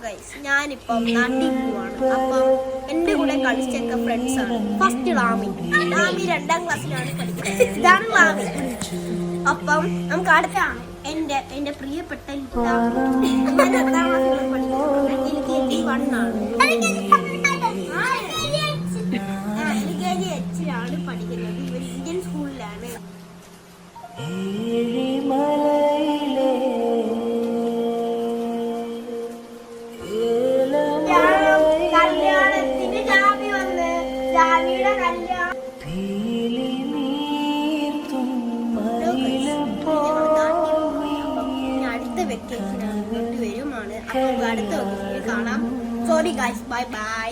Guys, ഞാനിപ്പം നാട്ടിൽ പോവാണ്. അപ്പം എൻ്റെ കൂടെ കളിച്ചൊക്കെ ഫ്രണ്ട്സ് ആണ്. ഫസ്റ്റ് ലാമി 2ാം ക്ലാസ്സിലാണ് പഠിക്കുന്നത്. ഇതാണ് ലാമി. അപ്പം നമുക്ക് അടുത്താണ് എൻ്റെ പ്രിയപ്പെട്ട ലാമി. ഞാൻ 10ാം ക്ലാസ്സിലാണ് പഠിക്കുന്നത്. LKG 1 ആണ്. LKG Hലാണ് പഠിക്കുന്നത്. ഇവർ ഇന്ത്യൻ സ്കൂളിലാണ്. അടുത്ത വെക്കേഷനാണ്, ഇങ്ങോട്ട് വരുമാണ്. അപ്പോൾ അടുത്ത വെക്കേഷനിൽ കാണാം. Sorry guys, bye bye.